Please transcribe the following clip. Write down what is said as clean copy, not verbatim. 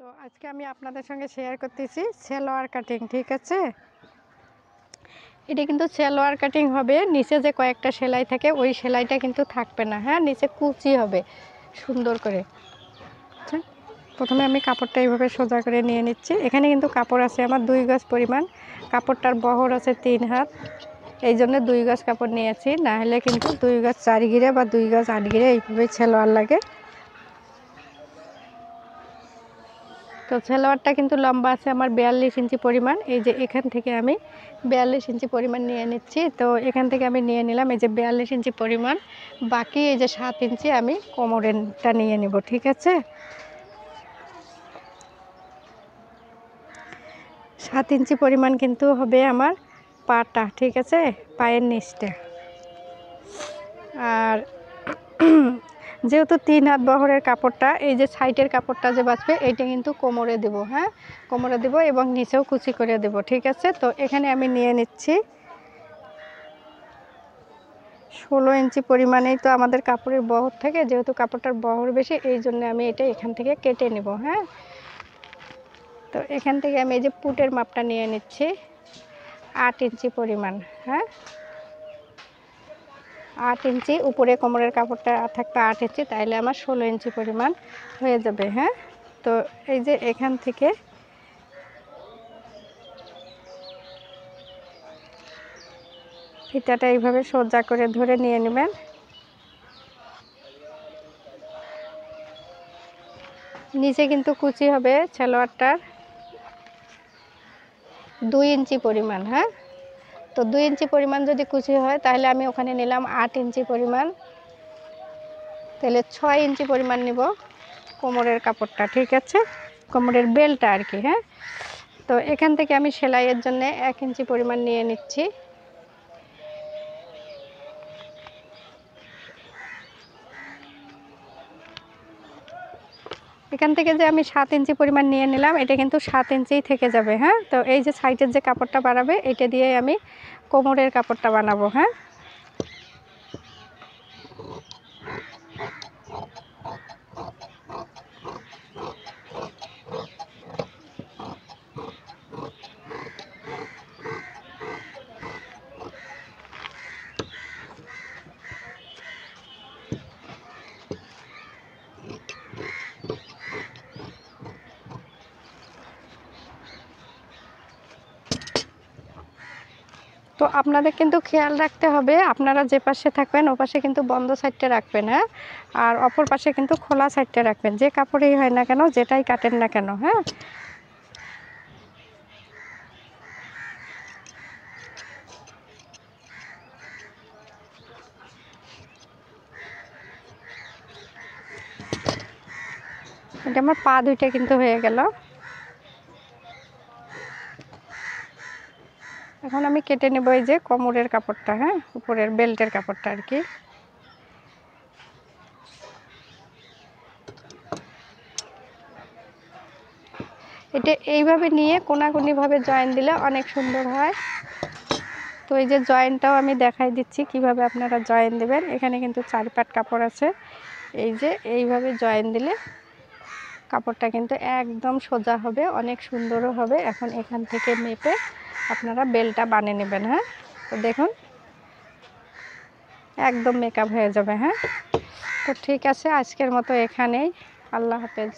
তো আজকে আমি আপনাদের সঙ্গে শেয়ার করতেছি সালোয়ার কাটিং। ঠিক আছে, এটা কিন্তু সালোয়ার কাটিং হবে, নিচে যে কয়েকটা সেলাই থাকে ওই সেলাইটা কিন্তু থাকবে না। হ্যাঁ, নিচে কুচি হবে সুন্দর করে। আচ্ছা, প্রথমে আমি কাপড়টা এইভাবে সোজা করে নিয়ে নিচ্ছি। এখানে কিন্তু কাপড় আছে আমার 2 গজ পরিমাণ, কাপড়টার বহর আছে 3 হাত, এই জন্য 2 গজ কাপড় নিয়েছি। না হলে কিন্তু 2 গজ 4 গিরে বা 2 গজ 8 গিরে এইভাবেই সালোয়ার লাগে। তো সালোয়ারটা কিন্তু লম্বা আছে আমার 42 ইঞ্চি পরিমাণ। এই যে এখান থেকে আমি 42 ইঞ্চি পরিমাণ নিয়ে নিচ্ছি। তো এখান থেকে আমি নিয়ে নিলাম এই যে 42 ইঞ্চি পরিমাণ, বাকি এই যে 7 ইঞ্চি আমি কোমরেরটা নিয়ে নিব। ঠিক আছে, 7 ইঞ্চি পরিমাণ কিন্তু হবে আমার পাটা। ঠিক আছে, পায়ের নিচটা। আর যেহেতু 3 হাত বহরের কাপড়টা, এই যে সাইডের কাপড়টা যে বাঁচবে এইটা কিন্তু কোমরে দেব। হ্যাঁ, কোমরে দেব এবং নিচেও কুচি করে দেব। ঠিক আছে, তো এখানে আমি নিয়ে নিচ্ছি 16 ইঞ্চি পরিমাণেই তো আমাদের কাপড়ের বহর থাকে, যেহেতু কাপড়টার বহর বেশি এই জন্য আমি এটা এখান থেকে কেটে নেব। হ্যাঁ, তো এখান থেকে আমি এই যে পুটের মাপটা নিয়ে নিচ্ছি 8 ইঞ্চি পরিমাণ। হ্যাঁ, 8 ইঞ্চি উপরে কোমরের কাপড়টা থাকবে 8 ইঞ্চি, তাইলে আমার 16 ইঞ্চি পরিমাণ হয়ে যাবে। হ্যাঁ, তো এই যে এখান থেকে ফিতাটা এইভাবে সোজা করে ধরে নিয়ে নেবেন। নিচে কিন্তু কুচি হবে সালোয়ারটার 2 ইঞ্চি পরিমাণ। হ্যাঁ, তো 2 ইঞ্চি পরিমাণ যদি কুচি হয় তাহলে আমি ওখানে নিলাম 8 ইঞ্চি পরিমাণ, তাহলে 6 ইঞ্চি পরিমাণ নিব কোমরের কাপড়টা। ঠিক আছে, কোমরের বেলটা আর কি। হ্যাঁ, তো এখান থেকে আমি সেলাইয়ের জন্য 1 ইঞ্চি পরিমাণ নিয়ে নিচ্ছি। এখান থেকে যে আমি 7 ইঞ্চি পরিমাণ নিয়ে নিলাম, এটা কিন্তু 7 ইঞ্চিই থেকে যাবে। হ্যাঁ, তো এই যে সাইডের যে কাপড়টা বাড়াবে এটা দিয়ে আমি কোমরের কাপড়টা বানাবো। হ্যাঁ, তো আপনাদের কিন্তু খেয়াল রাখতে হবে আপনারা যে পাশে থাকবেন ও পাশে কিন্তু বন্ধ সাইডটা রাখবেন। হ্যাঁ, আর অপর পাশে কিন্তু খোলা সাইডটা রাখবেন, যে কাপড়েই হয় না কেন, যেটাই কাটেন না কেন। হ্যাঁ, এটা আমার পা দুইটা কিন্তু হয়ে গেল। এখন আমি কেটে নেব এই যে কোমরের কাপড়টা। হ্যাঁ, উপরের বেল্টের কাপড়টা আর কি। এটা এইভাবে নিয়ে কোনাকুনিভাবে জয়েন দিলে অনেক সুন্দর হয়। তো এই যে জয়েনটাও আমি দেখাই দিচ্ছি কিভাবে আপনারা জয়েন দেবেন। এখানে কিন্তু 4 পাট কাপড় আছে, এই যে এইভাবে জয়েন দিলে কাপড়টা কিন্তু একদম সোজা হবে, অনেক সুন্দরও হবে। এখন এখান থেকে মেপে আপনারা বেলটা বানিয়ে নেবেন। হ্যাঁ, তো দেখুন একদম মেকআপ হয়ে যাবে। হ্যাঁ, তো ঠিক আছে, আজকের মতো এখানেই। আল্লাহ হাফেজ।